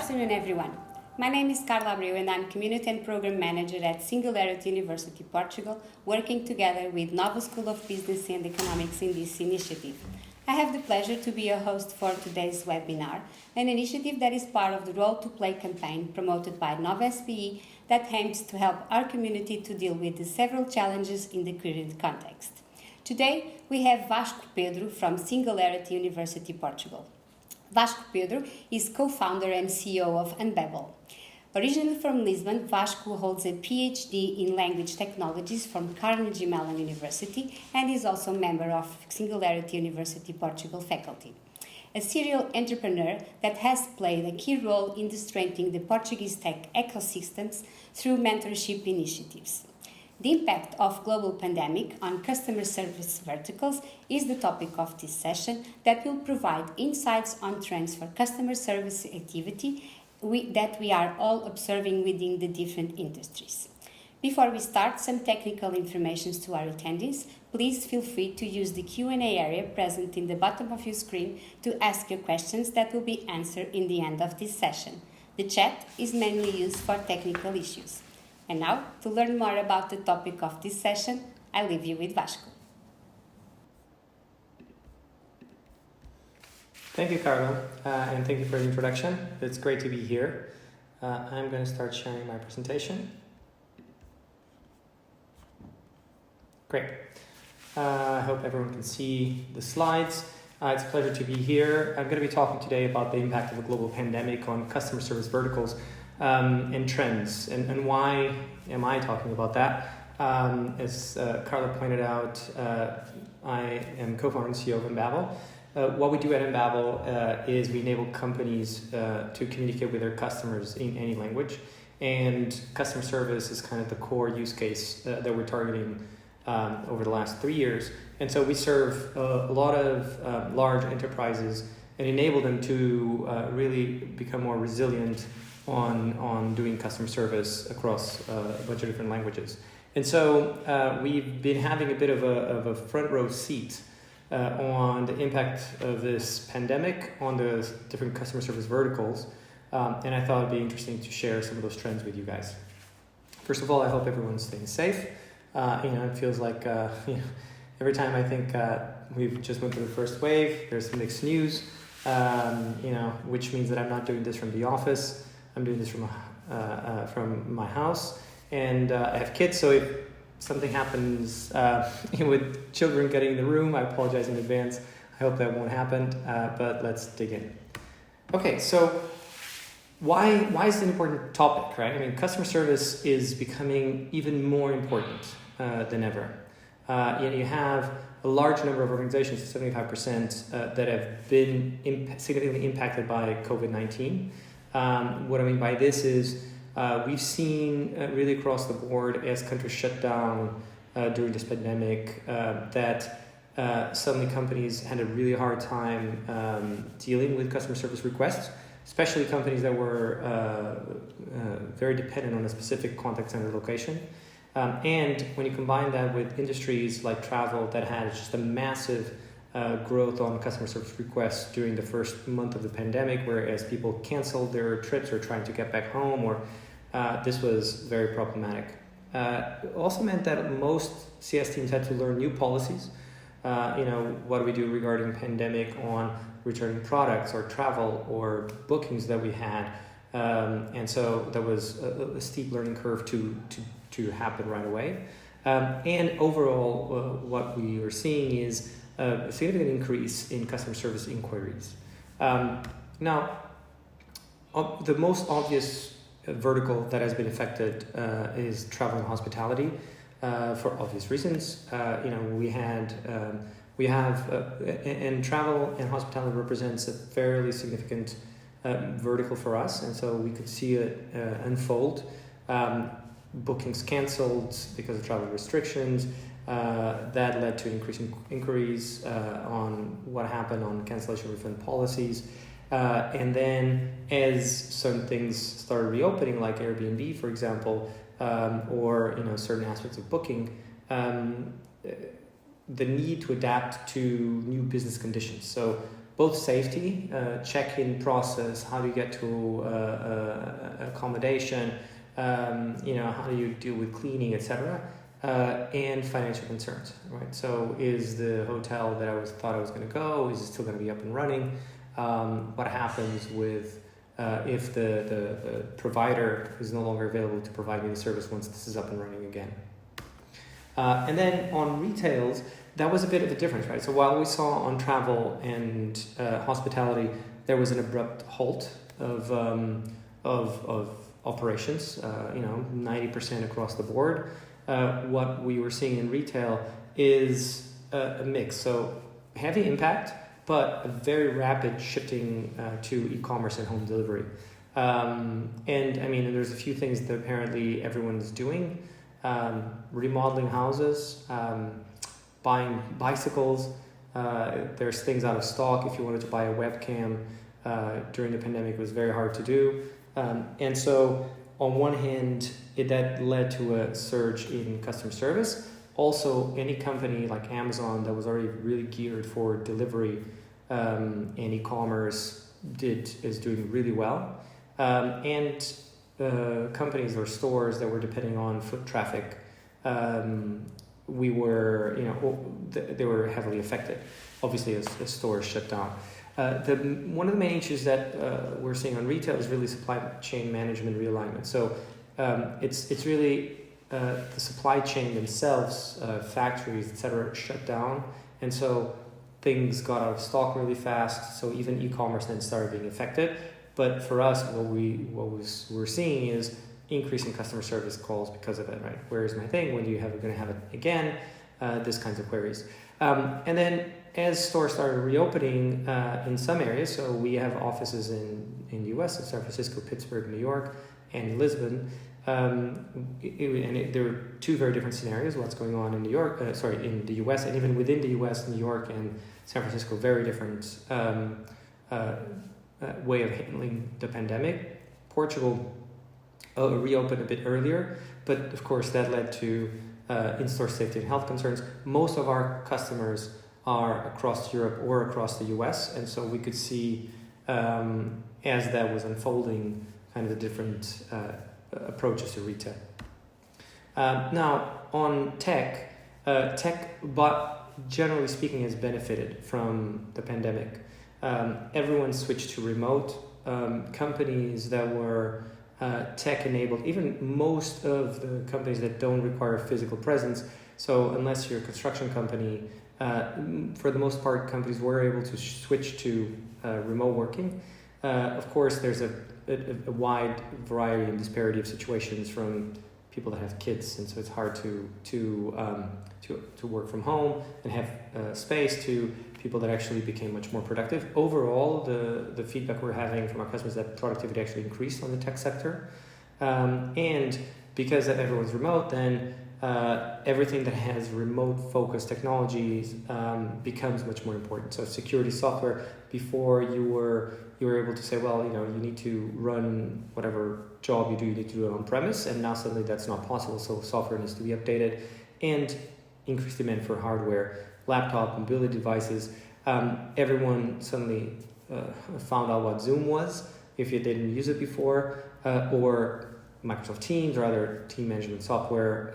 afternoon, everyone. My name is Carla Abreu and I'm Community and Program Manager at Singularity University, Portugal, working together with Nova School of Business and Economics in this initiative. I have the pleasure to be a host for today's webinar, an initiative that is part of the Role to Play campaign promoted by Nova SPE that aims to help our community to deal with the several challenges in the current context. Today, we have Vasco Pedro from Singularity University, Portugal. Vasco Pedro is co-founder and CEO of Unbabel. Originally from Lisbon, Vasco holds a PhD in Language Technologies from Carnegie Mellon University and is also a member of Singularity University Portugal faculty. A serial entrepreneur that has played a key role in strengthening the Portuguese tech ecosystems through mentorship initiatives. The impact of global pandemic on customer service verticals is the topic of this session that will provide insights on trends for customer service activity that we are all observing within the different industries. Before we start, some technical information to our attendees. Please feel free to use the Q&A area present in the bottom of your screen to ask your questions that will be answered in the end of this session. The chat is mainly used for technical issues. And now, to learn more about the topic of this session, I leave you with Vasco. Thank you, Carla, and thank you for the introduction. It's great to be here. I'm going to start sharing my presentation. Great. I hope everyone can see the slides. It's a pleasure to be here. I'm going to be talking today about the impact of the global pandemic on customer service verticals and trends. And why am I talking about that? As Carla pointed out, I am co-founder and CEO of Unbabel. What we do at Unbabel is we enable companies to communicate with their customers in any language. And customer service is kind of the core use case that we're targeting over the last 3 years. And so we serve a lot of large enterprises and enable them to really become more resilient on doing customer service across a bunch of different languages. And so we've been having a bit of a front row seat on the impact of this pandemic on the different customer service verticals. And I thought it'd be interesting to share some of those trends with you guys. First of all, I hope everyone's staying safe. It feels like every time I think we've just went through the first wave, there's some mixed news, which means that I'm not doing this from the office. I'm doing this from my house, and I have kids, so if something happens with children getting in the room, I apologize in advance. I hope that won't happen, but let's dig in. Okay, so why is it an important topic, right? I mean, customer service is becoming even more important than ever. You have a large number of organizations, 75%, that have been significantly impacted by COVID-19. What I mean by this is we've seen really across the board as countries shut down during this pandemic that suddenly companies had a really hard time dealing with customer service requests, especially companies that were very dependent on a specific contact center location. And when you combine that with industries like travel that had just a massive growth on customer service requests during the first month of the pandemic, whereas people canceled their trips or trying to get back home, or this was very problematic. It also meant that most CS teams had to learn new policies. What do we do regarding pandemic on returning products or travel or bookings that we had? And so there was a steep learning curve to happen right away. And overall, what we are seeing is a significant increase in customer service inquiries. Now, the most obvious vertical that has been affected is travel and hospitality for obvious reasons. We have and travel and hospitality represents a fairly significant vertical for us, and so we could see it unfold. Bookings canceled because of travel restrictions. That led to increasing inquiries on what happened on cancellation refund policies. And then as some things started reopening, like Airbnb, for example, or certain aspects of booking, the need to adapt to new business conditions. So both safety, check-in process, how do you get to accommodation, how do you deal with cleaning, etc., and financial concerns, right? So is the hotel that thought I was going to go, is it still going to be up and running? What happens with if the provider is no longer available to provide me the service once this is up and running again? And then on retails, that was a bit of a difference, right? So while we saw on travel and hospitality, there was an abrupt halt of operations, 90% across the board. What we were seeing in retail is a mix. So heavy impact, but a very rapid shifting to e-commerce and home delivery. There's a few things that apparently everyone's doing. Remodeling houses, buying bicycles. There's things out of stock. If you wanted to buy a webcam during the pandemic, it was very hard to do. And so on one hand, that led to a surge in customer service. Also, any company like Amazon that was already really geared for delivery and e-commerce is doing really well. Companies or stores that were depending on foot traffic, they were heavily affected. Obviously, as stores shut down. One of the main issues that we're seeing on retail is really supply chain management realignment. So it's really the supply chain themselves, factories, etc., shut down, and so things got out of stock really fast. So even e-commerce then started being affected. But for us, what we're seeing is increasing customer service calls because of it, right? Where is my thing? When do you going to have it again? This kinds of queries. And then as stores started reopening in some areas, so we have offices in the US, in San Francisco, Pittsburgh, New York, and Lisbon. There were two very different scenarios. What's going on in in the US, and even within the US, New York and San Francisco, very different way of handling the pandemic. Portugal reopened a bit earlier, but of course that led to in-store safety and health concerns. Most of our customers are across Europe or across the US, and so we could see as that was unfolding kind of the different approaches to retail. Now on tech, but generally speaking, has benefited from the pandemic. Everyone switched to remote. Companies that were tech-enabled, even most of the companies that don't require a physical presence. So unless you're a construction company, for the most part, companies were able to switch to remote working. Of course, there's a wide variety and disparity of situations from people that have kids, and so it's hard to work from home and have space, to people that actually became much more productive. Overall, the feedback we're having from our customers is that productivity actually increased on the tech sector. And because everyone's remote, then everything that has remote-focused technologies becomes much more important. So security software, before you were able to say, well, you need to run whatever job you do, you need to do it on premise, and now suddenly that's not possible. So software needs to be updated, and increased demand for hardware, laptop, mobility devices. Everyone suddenly found out what Zoom was if you didn't use it before, or Microsoft Teams or other team management software,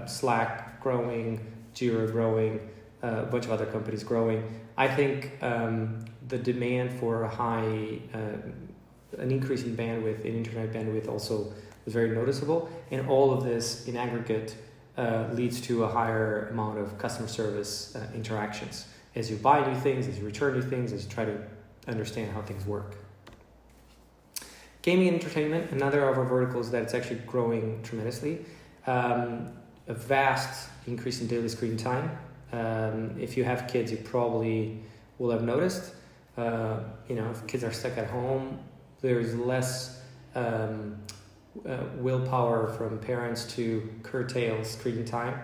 Slack growing, Jira growing, a bunch of other companies growing. I think the demand for an increase in bandwidth, in internet bandwidth, also was very noticeable, and all of this in aggregate leads to a higher amount of customer service interactions as you buy new things, as you return new things, as you try to understand how things work. Gaming and entertainment, another of our verticals that's actually growing tremendously. A vast increase in daily screen time. If you have kids, you probably will have noticed. If kids are stuck at home, there's less willpower from parents to curtail screen time,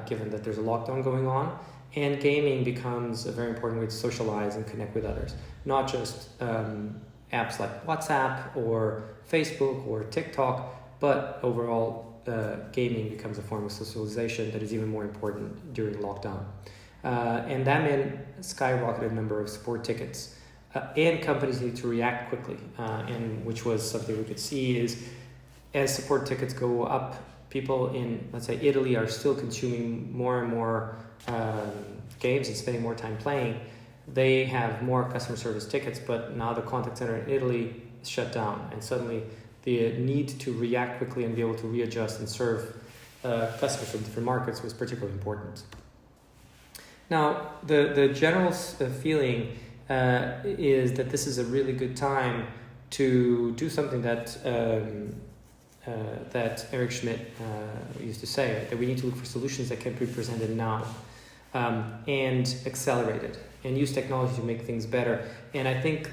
given that there's a lockdown going on. And gaming becomes a very important way to socialize and connect with others. Not just apps like WhatsApp or Facebook or TikTok, but overall gaming becomes a form of socialization that is even more important during lockdown. And that meant a skyrocketed number of support tickets. And companies need to react quickly, and which was something we could see is as support tickets go up, people in, let's say, Italy are still consuming more and more games and spending more time playing. They have more customer service tickets, but now the contact center in Italy is shut down, and suddenly the need to react quickly and be able to readjust and serve customers from different markets was particularly important. Now, the general feeling is that this is a really good time to do something that Eric Schmidt used to say, that we need to look for solutions that can be presented now and accelerated and use technology to make things better. And I think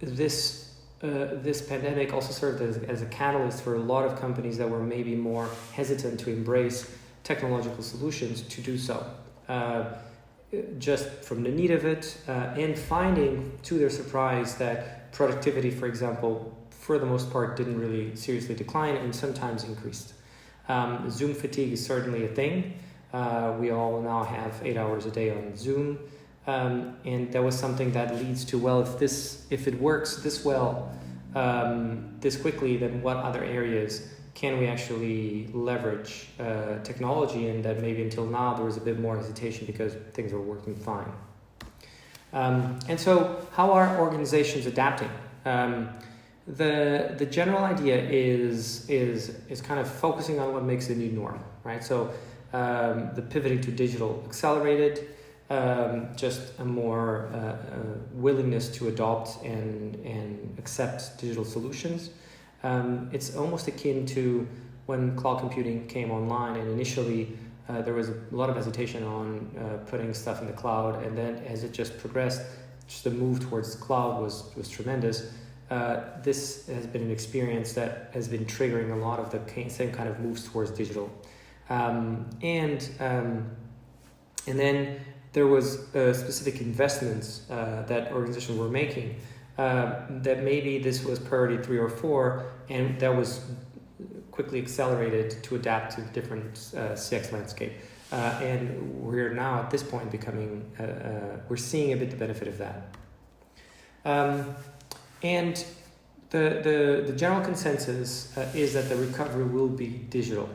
this pandemic also served as a catalyst for a lot of companies that were maybe more hesitant to embrace technological solutions to do so. Just from the need of it and finding, to their surprise, that productivity, for example, for the most part didn't really seriously decline and sometimes increased. Zoom fatigue is certainly a thing. We all now have 8 hours a day on Zoom. And that was something that leads to, well, if it works this well, this quickly, then what other areas can we actually leverage technology, and that maybe until now there was a bit more hesitation because things were working fine. And so how are organizations adapting? The general idea is kind of focusing on what makes the new norm, right? So the pivoting to digital accelerated, just a more willingness to adopt and accept digital solutions. It's almost akin to when cloud computing came online, and initially there was a lot of hesitation on putting stuff in the cloud, and then as it just progressed, just the move towards the cloud was tremendous. This has been an experience that has been triggering a lot of the same kind of moves towards digital. And then there was specific investments that organizations were making that maybe this was priority 3 or 4, and that was quickly accelerated to adapt to the different CX landscape. And we're now at this point we're seeing a bit the benefit of that. And the general consensus is that the recovery will be digital.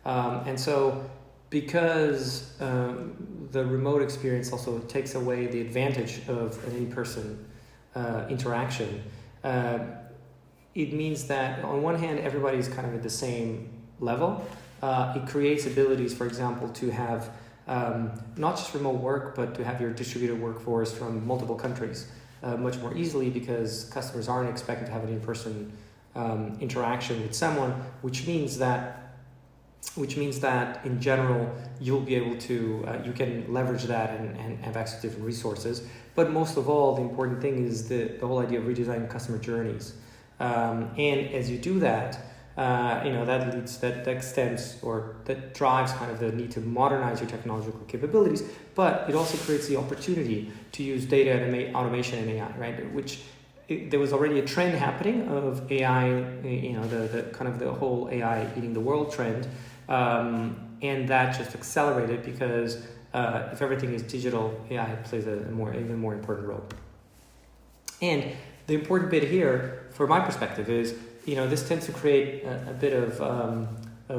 And so because the remote experience also takes away the advantage of an in-person interaction, it means that on one hand, everybody's kind of at the same level. It creates abilities, for example, to have not just remote work, but to have your distributed workforce from multiple countries much more easily, because customers aren't expected to have an in-person interaction with someone, which means that in general you'll be able to you can leverage that and have access to different resources. But most of all, the important thing is the whole idea of redesigning customer journeys, and as you do that, that extends or that drives kind of the need to modernize your technological capabilities, but it also creates the opportunity to use data and automation and AI, right? There was already a trend happening of AI, the kind of the whole AI eating the world trend, and that just accelerated because if everything is digital, AI plays an even more important role. And the important bit here, from my perspective, is this tends to create a bit of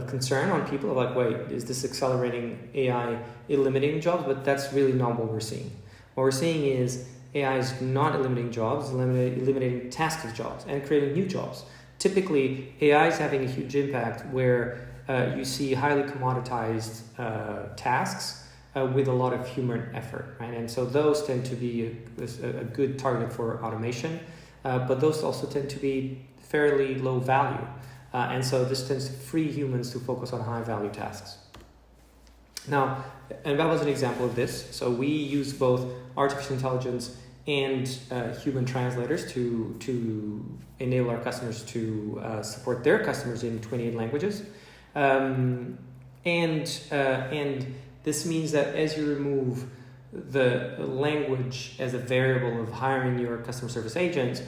concern on people, like, wait, is this accelerating AI eliminating jobs? But that's really not what we're seeing. What we're seeing is AI is not eliminating jobs, eliminating tasks of jobs and creating new jobs. Typically, AI is having a huge impact where you see highly commoditized tasks with a lot of human effort, right? And so those tend to be a good target for automation, but those also tend to be fairly low value. And so this tends to free humans to focus on high value tasks. Now, and that was an example of this. So we use both artificial intelligence and human translators to enable our customers to support their customers in 28 languages. And this means that as you remove the language as a variable of hiring your customer service agents,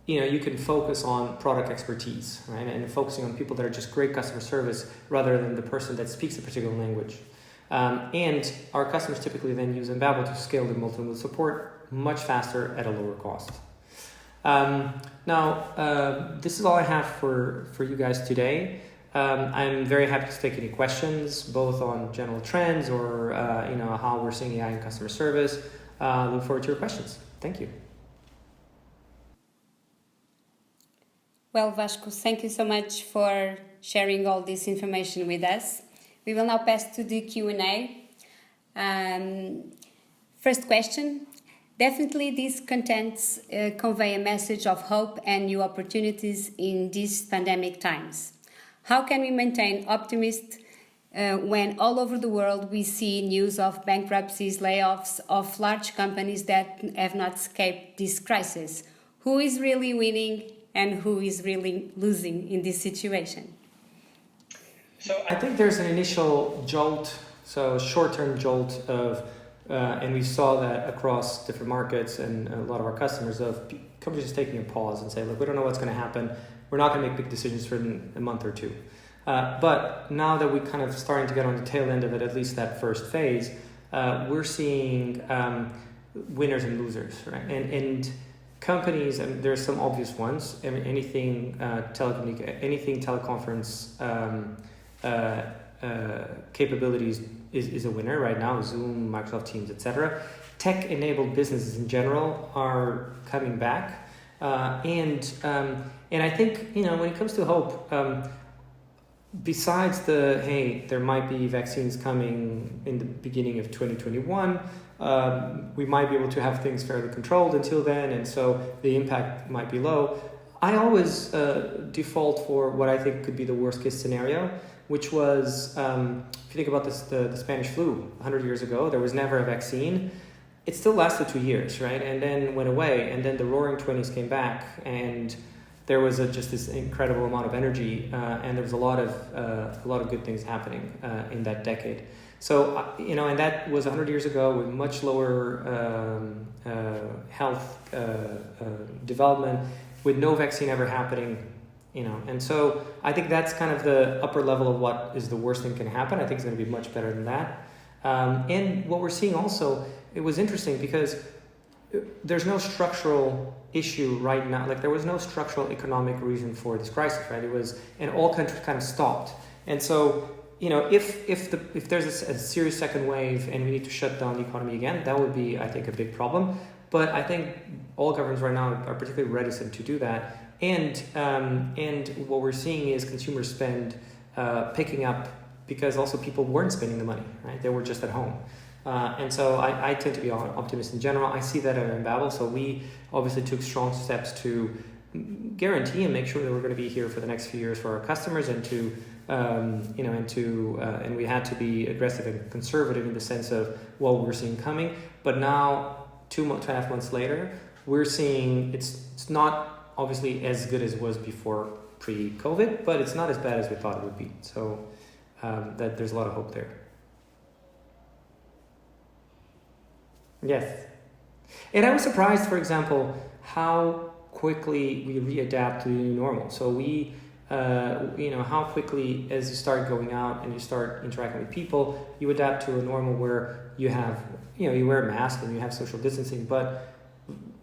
you can focus on product expertise, right? And focusing on people that are just great customer service rather than the person that speaks a particular language. And our customers typically then use Embabel to scale their multimodal support much faster at a lower cost. This is all I have for you guys today. I'm very happy to take any questions, both on general trends or how we're seeing AI in customer service. Look forward to your questions. Thank you. Well, Vasco, thank you so much for sharing all this information with us. We will now pass to the Q&A. First question. Definitely these contents convey a message of hope and new opportunities in these pandemic times. How can we maintain optimism when all over the world we see news of bankruptcies, layoffs of large companies that have not escaped this crisis? Who is really winning and who is really losing in this situation? So I think there's an initial jolt, so short-term jolt of, and we saw that across different markets and a lot of our customers, of companies just taking a pause and say, look, we don't know what's going to happen. We're not going to make big decisions for a month or two. But now that we're kind of starting to get on the tail end of it, at least that first phase, we're seeing winners and losers, right? And companies, and there's some obvious ones. Anything teleconference capabilities is a winner right now. Zoom, Microsoft Teams, etc. Tech-enabled businesses in general are coming back, and I think when it comes to hope, besides there might be vaccines coming in the beginning of 2021. We might be able to have things fairly controlled until then, and so the impact might be low. I always default for what I think could be the worst case scenario, which was, if you think about this, the Spanish flu 100 years ago, there was never a vaccine. It still lasted 2 years, right? And then went away, and then the Roaring '20s came back, and there was just this incredible amount of energy, and there was a lot of good things happening in that decade. So, and that was 100 years ago with much lower health development, with no vaccine ever happening, And so I think that's kind of the upper level of what is the worst thing can happen. I think it's going to be much better than that. And what we're seeing also, it was interesting because there's no structural issue right now. Like there was no structural economic reason for this crisis, right? And all countries kind of stopped. And so, if there's a serious second wave and we need to shut down the economy again, that would be, I think, a big problem. But I think all governments right now are particularly reticent to do that. And what we're seeing is consumer spend picking up because also people weren't spending the money, right? They were just at home. And so I tend to be an optimist in general. I see that at Embabel. So we obviously took strong steps to guarantee and make sure that we're going to be here for the next few years for our customers, and and we had to be aggressive and conservative in the sense of what we're seeing coming. But now, 2.5 months later, we're seeing it's not obviously as good as it was before pre-COVID, but it's not as bad as we thought it would be. So that there's a lot of hope there. Yes. And I was surprised, for example, how quickly we readapt to the new normal. So we, how quickly as you start going out and you start interacting with people, you adapt to a normal where you have, you wear a mask and you have social distancing, but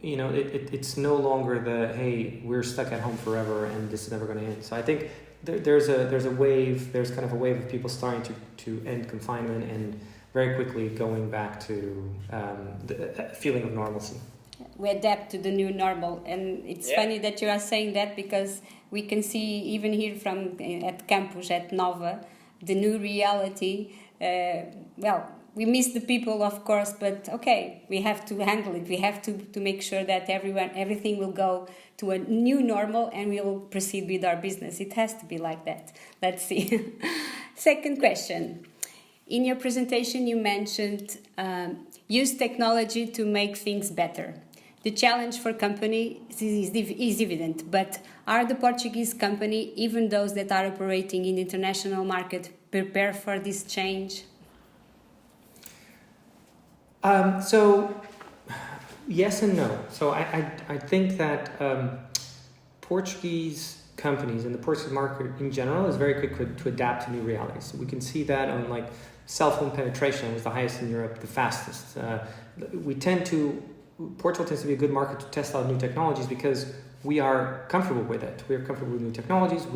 it's no longer hey, we're stuck at home forever and this is never going to end. So I think there's a wave, there's kind of a wave of people starting to end confinement and very quickly going back to the feeling of normalcy. We adapt to the new normal, and it's funny that you are saying that because we can see even here from at campus at Nova the new reality. We miss the people, of course, but okay, we have to handle it. We have to make sure that everything will go to a new normal and we will proceed with our business. It has to be like that. Let's see. Second question. In your presentation, you mentioned use technology to make things better. The challenge for companies is evident, but are the Portuguese company, even those that are operating in the international market, prepared for this change? So yes and no. So I think that Portuguese companies and the Portuguese market in general is very quick to adapt to new realities. We can see that on cell phone penetration was the highest in Europe, the fastest. Portugal tends to be a good market to test out new technologies because we are comfortable with it. We are comfortable with new technologies.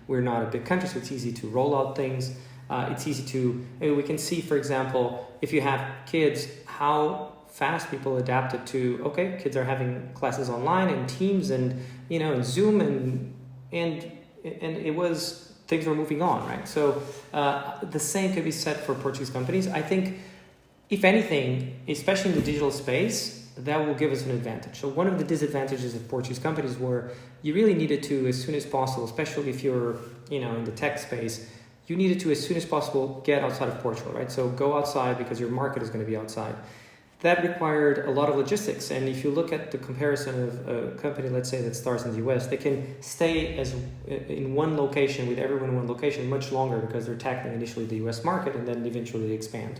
We're not a big country, so it's easy to roll out things. It's easy to, we can see, for example, if you have kids, how fast people adapted to, okay, kids are having classes online and Teams and, and Zoom and it was, things were moving on, right? So the same could be said for Portuguese companies. I think, if anything, especially in the digital space, that will give us an advantage. So one of the disadvantages of Portuguese companies were you really needed to, as soon as possible, especially if you're, in the tech space, you needed to, as soon as possible, get outside of Portugal, right? So go outside because your market is going to be outside. That required a lot of logistics. And if you look at the comparison of a company, let's say, that starts in the US, they can stay in one location with everyone in one location much longer because they're tackling initially the US market and then eventually they expand.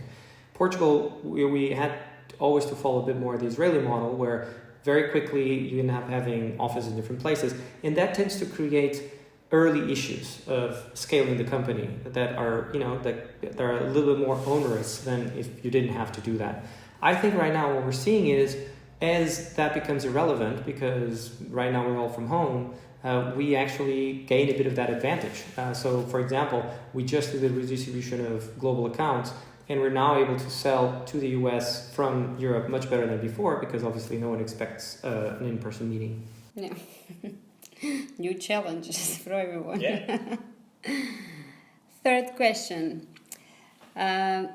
Portugal, we had always to follow a bit more of the Israeli model where very quickly you end up having offices in different places. And that tends to create early issues of scaling the company that are, that are a little bit more onerous than if you didn't have to do that. I think right now what we're seeing is as that becomes irrelevant, because right now we're all from home, we actually gain a bit of that advantage. So for example, we just did the redistribution of global accounts and we're now able to sell to the US from Europe much better than before because obviously no one expects an in-person meeting. Yeah. New challenges for everyone. Yeah. Third question.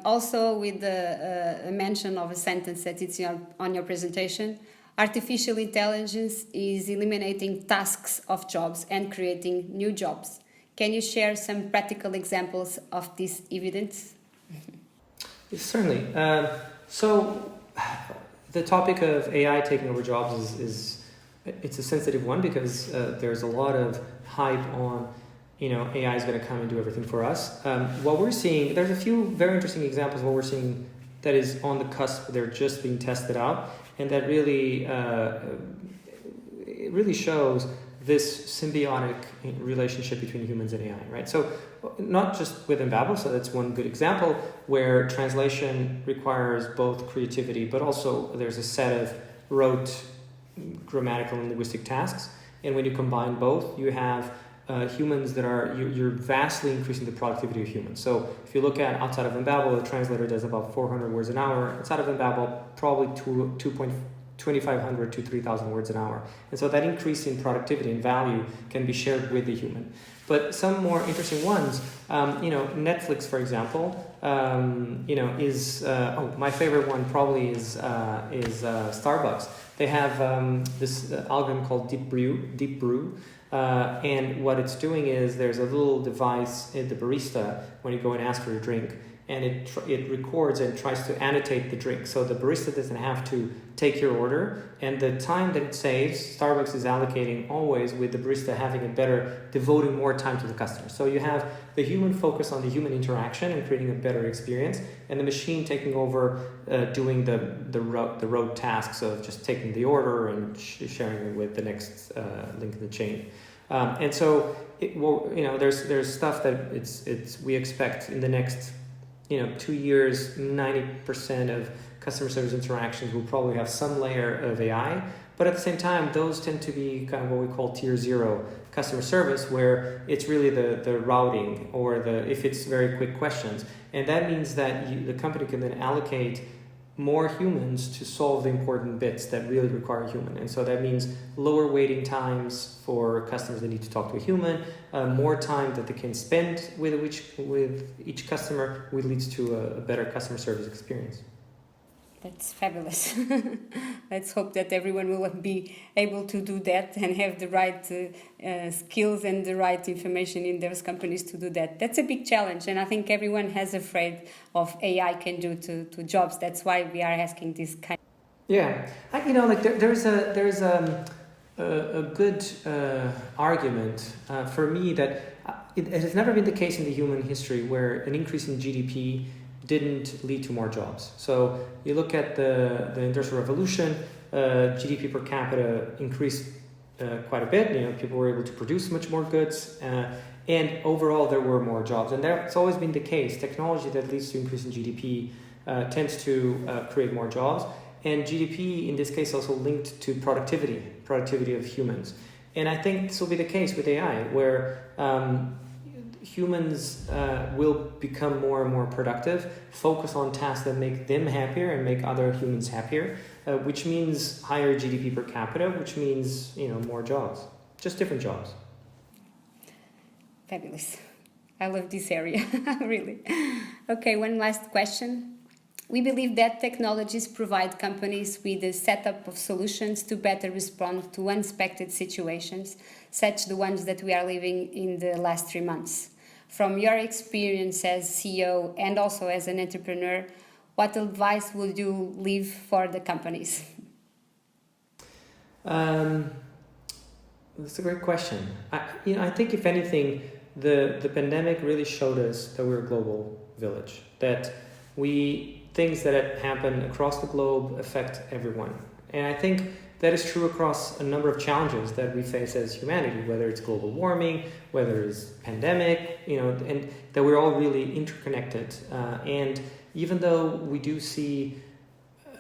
Also with a mention of a sentence that it's on your presentation, artificial intelligence is eliminating tasks of jobs and creating new jobs. Can you share some practical examples of this evidence? Certainly. So the topic of AI taking over jobs is it's a sensitive one because there's a lot of hype on, AI is going to come and do everything for us. What we're seeing, there's a few very interesting examples of what we're seeing that is on the cusp. They're just being tested out, and that really, it really shows this symbiotic relationship between humans and AI, right? So not just within Babel, so that's one good example where translation requires both creativity, but also there's a set of rote grammatical and linguistic tasks. And when you combine both, you have humans that you're vastly increasing the productivity of humans. So if you look at outside of Babel, a translator does about 400 words an hour. Outside of Babel, probably 2,500 to 3,000 words an hour. And so that increase in productivity and value can be shared with the human. But some more interesting ones, Netflix, for example, is my favorite one probably is Starbucks. They have this algorithm called Deep Brew, and what it's doing is there's a little device in the barista when you go and ask for your drink, and it records and tries to annotate the drink. So the barista doesn't have to take your order, and the time that it saves, Starbucks is allocating always with the barista having a better, devoting more time to the customer. So you have the human focus on the human interaction and creating a better experience, and the machine taking over doing the road tasks of just taking the order and sharing it with the next link in the chain. And so there's stuff that we expect in the next 2 years, 90% of customer service interactions will probably have some layer of AI, but at the same time, those tend to be kind of what we call tier 0 customer service, where it's really the routing or if it's very quick questions. And that means that the company can then allocate more humans to solve the important bits that really require a human. And so that means lower waiting times for customers that need to talk to a human, more time that they can spend with each customer, which leads to a better customer service experience. That's fabulous. Let's hope that everyone will be able to do that and have the right skills and the right information in their companies to do that. That's a big challenge, and I think everyone has afraid of AI can do to jobs. That's why we are asking this kind. Yeah, there's a good argument for me that it has never been the case in the human history where an increase in GDP didn't lead to more jobs. So you look at the Industrial Revolution, GDP per capita increased quite a bit. People were able to produce much more goods, and overall there were more jobs. And that's always been the case. Technology that leads to increase in GDP tends to create more jobs, and GDP in this case also linked to productivity of humans. And I think this will be the case with AI, where humans will become more and more productive, focus on tasks that make them happier and make other humans happier, which means higher GDP per capita, which means more jobs, just different jobs. Fabulous. I love this area, really. Okay, one last question. We believe that technologies provide companies with a setup of solutions to better respond to unexpected situations, such the ones that we are living in the last 3 months. From your experience as CEO and also as an entrepreneur, what advice would you leave for the companies? That's a great question. I think if anything, the pandemic really showed us that we're a global village, that things that happen across the globe affect everyone. And I think that is true across a number of challenges that we face as humanity, whether it's global warming, whether it's pandemic, and that we're all really interconnected. And even though we do see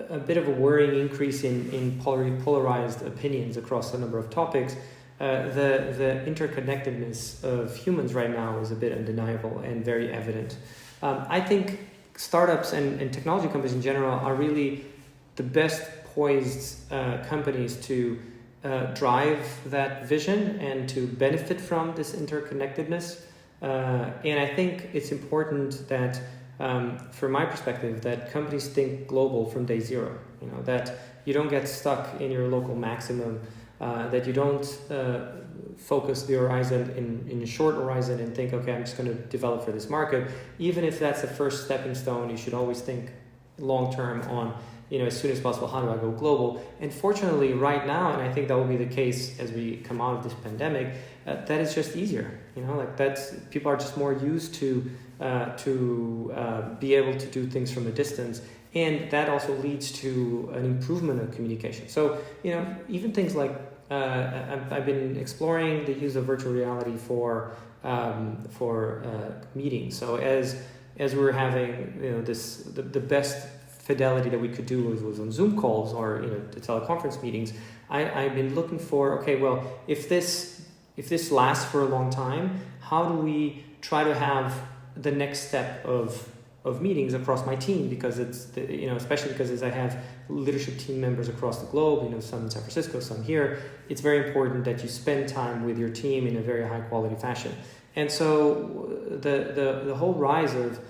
a bit of a worrying increase in polarized opinions across a number of topics, the interconnectedness of humans right now is a bit undeniable and very evident. I think startups and technology companies in general are really the best poised companies to drive that vision and to benefit from this interconnectedness. And I think it's important that, from my perspective, that companies think global from day zero. That you don't get stuck in your local maximum, that you don't focus the horizon in a short horizon and think, okay, I'm just going to develop for this market. Even if that's the first stepping stone, you should always think long term on, as soon as possible, how do I go global? And fortunately, right now, and I think that will be the case as we come out of this pandemic, that is just easier. People are just more used to be able to do things from a distance. And that also leads to an improvement of communication. So, even things like I've been exploring the use of virtual reality for meetings. So as we're having the best fidelity that we could do was on Zoom calls or the teleconference meetings. I've been looking for, okay, well, if this lasts for a long time, how do we try to have the next step of meetings across my team, because it's especially because as I have leadership team members across the globe, some in San Francisco, some here, it's very important that you spend time with your team in a very high quality fashion. And so the whole rise of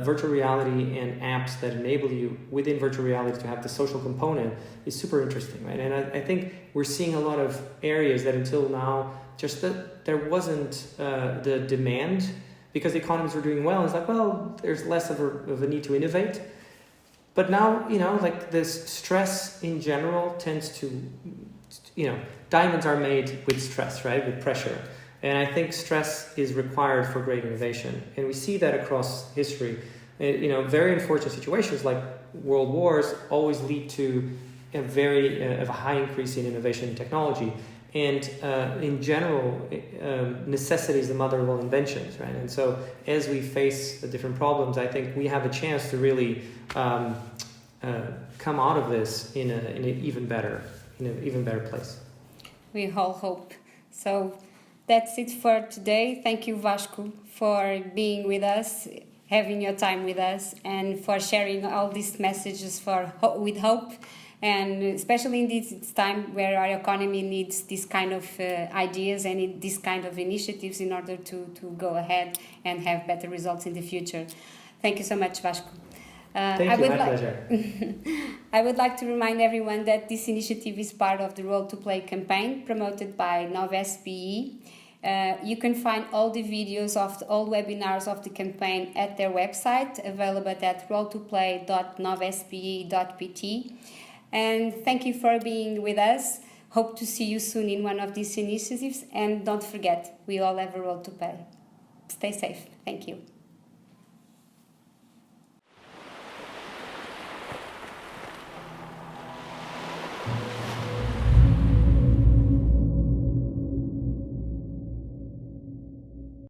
virtual reality and apps that enable you within virtual reality to have the social component is super interesting, right? And I think we're seeing a lot of areas that until now just that there wasn't the demand, because the economies were doing well. It's like, well, there's less of a need to innovate. But now, this stress in general tends to, diamonds are made with stress, right? With pressure. And I think stress is required for great innovation. And we see that across history. Very unfortunate situations like world wars always lead to a high increase in innovation and technology. And in general, necessity is the mother of all inventions, right? And so as we face the different problems, I think we have a chance to really come out of this in an even better place. We all hope. So that's it for today. Thank you, Vasco, for being with us, having your time with us, and for sharing all these messages with hope. And especially in this time where our economy needs this kind of ideas and this kind of initiatives in order to go ahead and have better results in the future. Thank you so much, Vasco. Thank you, my pleasure. I would like to remind everyone that this initiative is part of the Role to Play campaign promoted by NovSPE. You can find all the videos of all webinars of the campaign at their website, available at roletopplay.novspe.pt. And thank you for being with us. Hope to see you soon in one of these initiatives. And don't forget, we all have a role to play. Stay safe. Thank you.